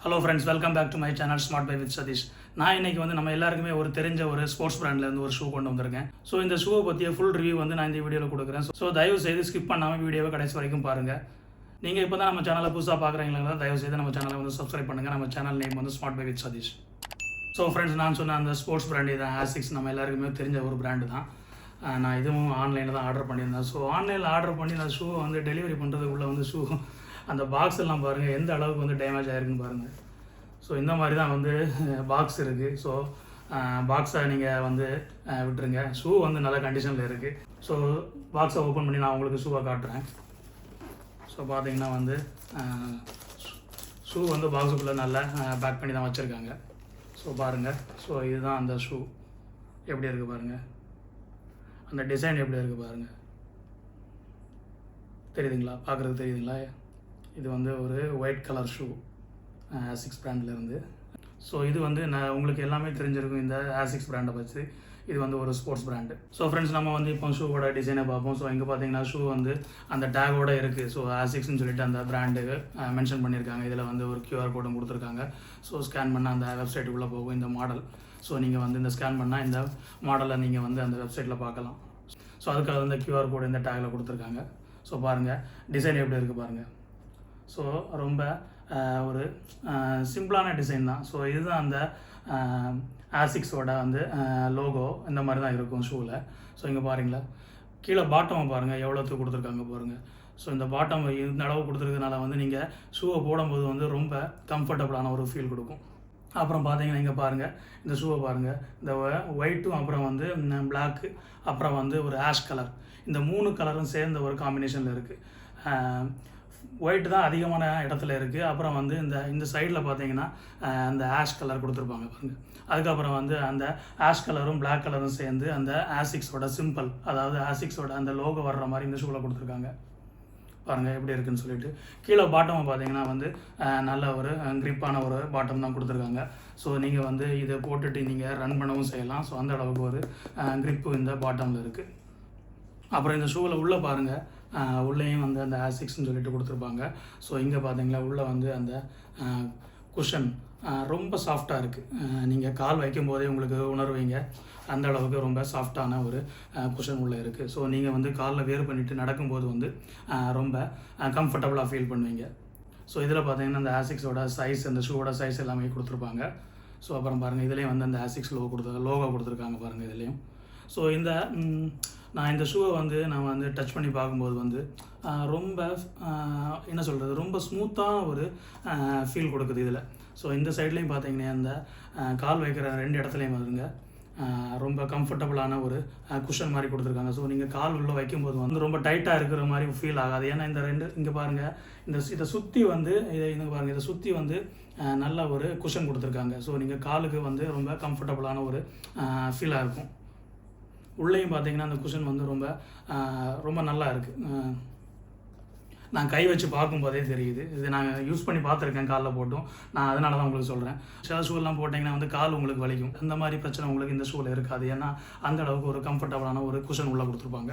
Hello friends, welcome back to my channel smart buy with Sathish. நான் இன்றைக்கி வந்து நம்ம எல்லாருக்குமே ஒரு தெரிஞ்ச ஒரு ஸ்போர்ட்ஸ் பிராண்ட்லேருந்து ஒரு ஷூ கொண்டு வந்திருக்கேன். ஸோ இந்த ஷூவை பற்றிய ஃபுல் ரிவ்யூ வந்து நான் இந்த வீடியோவில் கொடுக்குறேன். ஸோ தயவு செய்து ஸ்கிப் பண்ணாமல் வீடியோவை கடைசி வரைக்கும் பாருங்கள். நீங்கள் இப்போ தான் நம்ம சேனலை புதுசாக பார்க்குறீங்களா, தயவு செய்து நம்ம சேனலை வந்து சப்ஸ்கிரைப் பண்ணுங்கள். நம்ம சேனல் நேம் வந்து smart buy with Sathish. So friends, நான் சொன்ன அந்த ஸ்போர்ட்ஸ் பிராண்ட் இது ஆசிக்ஸ் நம்ம எல்லாருக்குமே தெரிஞ்ச ஒரு பிராண்டு தான். நான் இதுவும் ஆன்லைனில் தான் ஆர்டர் பண்ணியிருந்தேன். ஸோ ஆன்லைனில் ஆர்டர் பண்ணி அந்த ஷூவை வந்து டெலிவரி பண்ணுறதுக்குள்ளே வந்து ஷூ அந்த பாக்ஸ் எல்லாம் பாருங்கள் எந்த அளவுக்கு வந்து டேமேஜ் ஆகிருக்குன்னு பாருங்கள். ஸோ இந்த மாதிரி தான் வந்து பாக்ஸ் இருக்குது. ஸோ பாக்ஸை நீங்கள் வந்து விட்டுருங்க. ஷூ வந்து நல்ல கண்டிஷனில் இருக்குது. ஸோ பாக்ஸை ஓப்பன் பண்ணி நான் உங்களுக்கு ஷூவை காட்டுறேன். ஸோ பார்த்தீங்கன்னா வந்து ஷூ வந்து பாக்ஸுக்குள்ளே நல்லா பேக் பண்ணி தான் வச்சுருக்காங்க. ஸோ பாருங்கள். ஸோ இதுதான் அந்த ஷூ எப்படி இருக்குது பாருங்கள். அந்த டிசைன் எப்படி இருக்குது பாருங்கள். தெரியுதுங்களா? பார்க்குறதுக்கு தெரியுதுங்களா? இது வந்து ஒரு ஒயிட் கலர் ஷூ ஆசிக்ஸ் பிராண்ட்லேருந்து. ஸோ இது வந்து உங்களுக்கு எல்லாமே தெரிஞ்சிருக்கும் இந்த ஆசிக்ஸ் பிராண்டை வச்சு. இது வந்து ஒரு ஸ்போர்ட்ஸ் பிராண்டு. ஸோ ஃப்ரெண்ட்ஸ், நம்ம வந்து இப்போ ஷூவோட டிசைனை பார்ப்போம். ஸோ இங்கே பார்த்தீங்கன்னா ஷூ வந்து அந்த டேகோட இருக்குது. ஸோ ஆசிக்ஸ்னு சொல்லிட்டு அந்த பிராண்டு மென்ஷன் பண்ணியிருக்காங்க. இதில் வந்து ஒரு QR கோடும் கொடுத்துருக்காங்க. ஸோ ஸ்கேன் பண்ணால் அந்த வெப்சைட்டுக்குள்ளே போகும் இந்த மாடல். ஸோ நீங்கள் வந்து இந்த ஸ்கேன் பண்ணால் இந்த மாடலை நீங்கள் வந்து அந்த வெப்சைட்டில் பார்க்கலாம். ஸோ அதுக்காக இந்த QR கோடு இந்த டேகில் கொடுத்துருக்காங்க. ஸோ பாருங்கள் டிசைன் எப்படி இருக்குது பாருங்கள். ஸோ ரொம்ப ஒரு சிம்பிளான டிசைன் தான். ஸோ இதுதான் அந்த ஆசிக்ஸோட வந்து லோகோ இந்த மாதிரி தான் இருக்கும் ஷூவில். ஸோ இங்கே பாருங்களா, கீழே பாட்டமை பாருங்கள் எவ்வளோத்துக்கு கொடுத்துருக்காங்க பாருங்கள். ஸோ இந்த பாட்டம் இந்த அளவு கொடுத்துருக்கனால வந்து நீங்கள் ஷூவை போடும்போது வந்து ரொம்ப கம்ஃபர்டபுளான ஒரு ஃபீல் கொடுக்கும். அப்புறம் பார்த்தீங்கன்னா இங்கே பாருங்கள், இந்த ஷூவை பாருங்கள். இந்த ஒயிட்டும் அப்புறம் வந்து பிளாக்கு அப்புறம் வந்து ஒரு ஆஷ் கலர், இந்த 3 கலரும் சேர்ந்த ஒரு காம்பினேஷனில் இருக்குது. ஒயிட் தான் அதிகமான இடத்துல இருக்குது. அப்புறம் வந்து இந்த சைடில் பார்த்தீங்கன்னா அந்த ஆஷ் கலர் கொடுத்துருப்பாங்க பாருங்கள். அதுக்கப்புறம் வந்து அந்த ஆஷ் கலரும் பிளாக் கலரும் சேர்ந்து அந்த ஆசிக்ஸோட சிம்பிள், அதாவது ஆசிக்ஸோட அந்த லோகோ வர்ற மாதிரி இந்த ஷூவில் கொடுத்துருக்காங்க பாருங்கள் எப்படி இருக்குன்னு சொல்லிட்டு. கீழே பாட்டமை பார்த்தீங்கன்னா வந்து நல்ல ஒரு க்ரிப்பான ஒரு பாட்டம் தான் கொடுத்துருக்காங்க. ஸோ நீங்கள் வந்து இதை போட்டுட்டு நீங்கள் ரன் பண்ணவும் செய்யலாம். ஸோ அந்த அளவுக்கு ஒரு க்ரிப்பு இந்த பாட்டமில் இருக்குது. அப்புறம் இந்த ஷூவில் உள்ளே பாருங்கள், உள்ளேயும் வந்து அந்த ஆசிக்ஸ்ன்னு சொல்லிட்டு கொடுத்துருப்பாங்க. ஸோ இங்கே பார்த்தீங்களா உள்ளே வந்து அந்த குஷன் ரொம்ப சாஃப்டாக இருக்குது. நீங்கள் கால் வைக்கும் போதே உங்களுக்கு உணர்வீங்க அந்த அளவுக்கு ரொம்ப சாஃப்டான ஒரு குஷன் உள்ளே இருக்குது. ஸோ நீங்கள் வந்து காலில் வேர் பண்ணிவிட்டு நடக்கும்போது வந்து ரொம்ப கம்ஃபர்டபுளாக ஃபீல் பண்ணுவீங்க. ஸோ இதில் பார்த்தீங்கன்னா அந்த ஆசிக்ஸோட சைஸ், அந்த ஷூவோட சைஸ் எல்லாமே கொடுத்துருப்பாங்க. ஸோ அப்புறம் பாருங்கள் இதுலேயும் வந்து அந்த ஆசிக்ஸ் லோகோ கொடுத்துருக்காங்க பாருங்கள் இதுலேயும். ஸோ நான் இந்த ஷூவை வந்து நான் வந்து டச் பண்ணி பார்க்கும்போது வந்து ரொம்ப என்ன சொல்கிறது, ரொம்ப ஸ்மூத்தான ஒரு ஃபீல் கொடுக்குது இதில். ஸோ இந்த சைட்லேயும் பார்த்தீங்கன்னா அந்த கால் வைக்கிற 2 இடத்துலையும் வருங்க ரொம்ப கம்ஃபர்டபுளான ஒரு குஷன் மாதிரி கொடுத்துருக்காங்க. ஸோ நீங்கள் கால் உள்ளே வைக்கும்போது வந்து ரொம்ப டைட்டாக இருக்கிற மாதிரி ஃபீல் ஆகாது. ஏன்னா இந்த 2 இங்கே பாருங்கள், இதை சுற்றி வந்து இங்கே பாருங்கள், இதை சுற்றி வந்து நல்ல ஒரு குஷன் கொடுத்துருக்காங்க. ஸோ நீங்கள் காலுக்கு வந்து ரொம்ப கம்ஃபர்டபுளான ஒரு ஃபீலாக இருக்கும். உள்ளேயும் பார்த்தீங்கன்னா அந்த குஷன் வந்து ரொம்ப நல்லா இருக்குது. நான் கை வச்சு பார்க்கும்போதே தெரியுது. இது நான் யூஸ் பண்ணி பார்த்துருக்கேன் காலில் போட்டும். நான் அதனால தான் உங்களுக்கு சொல்கிறேன். சில ஷூலாம் போட்டிங்கன்னா வந்து கால் உங்களுக்கு வலிக்கும். அந்த மாதிரி பிரச்சனை உங்களுக்கு இந்த ஷூவில் இருக்காது. ஏன்னா அந்த அளவுக்கு ஒரு கம்ஃபர்டபுளான ஒரு குஷன் உள்ளே கொடுத்துருப்பாங்க.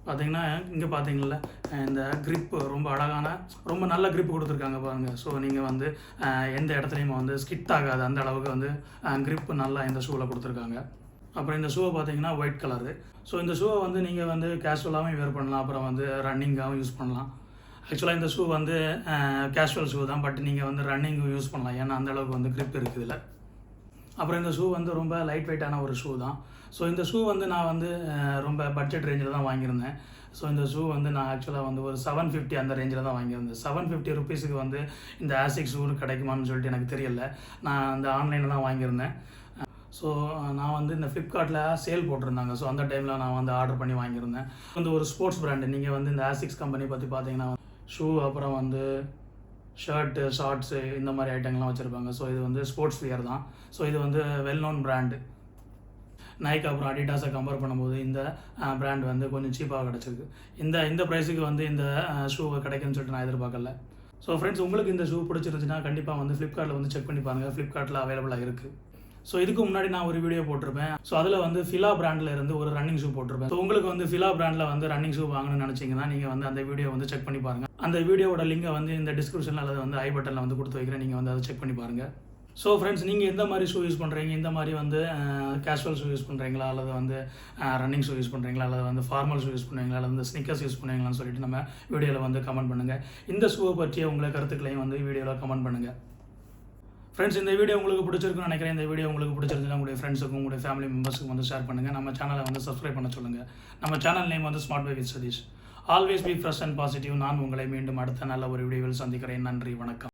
பார்த்தீங்கன்னா இங்கே பார்த்தீங்களா இந்த க்ரிப் ரொம்ப அழகான ரொம்ப நல்ல க்ரிப் கொடுத்துருக்காங்க பாருங்கள். ஸோ நீங்கள் வந்து எந்த இடத்துலையும் வந்து ஸ்கிட் ஆகாது, அந்த அளவுக்கு வந்து க்ரிப் நல்லா இந்த ஷூவில் கொடுத்துருக்காங்க. அப்புறம் இந்த ஷூவை பார்த்தீங்கன்னா ஒயிட் கலரு. ஸோ இந்த ஷூவை வந்து நீங்கள் வந்து கேஷுவலாகவும் வேர் பண்ணலாம், அப்புறம் வந்து ரன்னிங்காகவும் யூஸ் பண்ணலாம். ஆக்சுவலாக இந்த ஷூ வந்து கேஷுவல் ஷூ தான், பட் நீங்கள் வந்து ரன்னிங்கும் யூஸ் பண்ணலாம். ஏன்னா அந்தளவுக்கு வந்து க்ரிப் இருக்குது இதில். அப்புறம் இந்த ஷூ வந்து ரொம்ப லைட் வெயிட்டான ஒரு ஷூ தான். ஸோ இந்த ஷூ வந்து நான் வந்து ரொம்ப பட்ஜெட் ரேஞ்சில் தான் வாங்கியிருந்தேன். ஸோ இந்த ஷூ வந்து நான் ஆக்சுவலாக வந்து ஒரு 750 அந்த ரேஞ்சில் தான் வாங்கியிருந்தேன். 750 ருபீஸுக்கு வந்து இந்த ஆசிக்ஸ் ஷூ கிடைக்குமான்னு சொல்லிட்டு எனக்கு தெரியல. நான் அந்த ஆன்லைனில் தான் வாங்கியிருந்தேன். ஸோ நான் வந்து இந்த ஃப்ளிப்கார்ட்டில் சேல் போட்டிருந்தாங்க. ஸோ அந்த டைமில் நான் வந்து ஆர்டர் பண்ணி வாங்கியிருந்தேன். வந்து ஒரு ஸ்போர்ட்ஸ் பிராண்டு. நீங்கள் வந்து இந்த ஆசிக்ஸ் கம்பெனி பற்றி பார்த்தீங்கன்னா ஷூ அப்புறம் வந்து ஷர்ட்டு, ஷார்ட்ஸு இந்த மாதிரி ஐட்டங்கள்லாம் வச்சுருப்பாங்க. ஸோ இது வந்து ஸ்போர்ட்ஸ் வியர் தான். ஸோ இது வந்து வெல் நோன் பிராண்டு. நைக் அப்புறம் அடிடாஸை கம்பேர் பண்ணும்போது இந்த பிராண்ட் வந்து கொஞ்சம் சீப்பாக கிடச்சிருக்கு. இந்த ப்ரைஸுக்கு வந்து இந்த ஷூவை கிடைக்குன்னு சொல்லிட்டு நான் எதிர்பார்க்கல. ஸோ ஃப்ரெண்ட்ஸ், உங்களுக்கு இந்த ஷூ பிடிச்சிருந்துச்சுன்னா கண்டிப்பாக வந்து ஃப்ளிப்கார்ட்டில் வந்து செக் பண்ணி பாருங்கள். ஃப்ளிப்கார்ட்டில் அவைலபிளாக இருக்குது. ஸோ இதுக்கு முன்னாடி நான் ஒரு வீடியோ போட்டிருப்பேன். ஸோ அதில் வந்து ஃபிலா பிராண்டில் இருந்து ஒரு ரன்னிங் ஷூ போட்டிருப்பேன். ஸோ உங்களுக்கு வந்து ஃபிலா பிராண்டில் வந்து ரன்னிங் ஷூ வாங்கணும்னு நினச்சிங்கன்னா நீங்கள் வந்து அந்த வீடியோ வந்து செக் பண்ணி பாருங்கள். அந்த வீடியோவோட லிங்கை வந்து இந்த டிஸ்கிரிப்ஷனில் அல்லது வந்து ஐ பட்டனில் வந்து கொடுத்து வைக்கிறேன். நீங்கள் வந்து அதை செக் பண்ணி பாருங்கள். ஸோ ஃப்ரெண்ட்ஸ், நீங்கள் எந்த மாதிரி ஷூ யூஸ் பண்ணுறீங்க, இந்த மாதிரி வந்து கேஷுவல் ஷூ யூஸ் பண்ணுறீங்களா, அல்லது வந்து ரன்னிங் ஷூ யூஸ் பண்ணுறீங்களா, அல்லது வந்து ஃபார்மல் ஷூ யூஸ் பண்ணுவீங்களா, அல்லது வந்து ஸ்னிக்கர்ஸ் யூஸ் பண்ணுவீங்களான்னு சொல்லிட்டு நம்ம வீடியோவில் வந்து கமெண்ட் பண்ணுங்கள். இந்த ஷூவை பற்றிய உங்களை கருத்துக்களையும் வந்து வீடியோவில் கமெண்ட் பண்ணுங்கள். ஃப்ரெண்ட்ஸ், இந்த வீடியோ உங்களுக்கு பிடிச்சிருக்குன்னு நினைக்கிறேன். இந்த வீடியோ உங்களுக்கு பிடிச்சிருந்தா உங்களுடைய ஃப்ரெண்ட்ஸுக்கும் உங்களுடைய ஃபேமிலி மெம்பர்ஸுக்கும் வந்து ஷேர் பண்ணுங்கள். நம்ம சேனலை வந்து சப்ஸ்கிரைப் பண்ண சொல்லுங்கள். நம்ம சேனல் நேம் வந்து smart buy with Sathish. Always be fresh and positive. நான் உங்களை மீண்டும் அடுத்த நல்ல ஒரு வீடியோவில் சந்திக்கிறேன். நன்றி, வணக்கம்.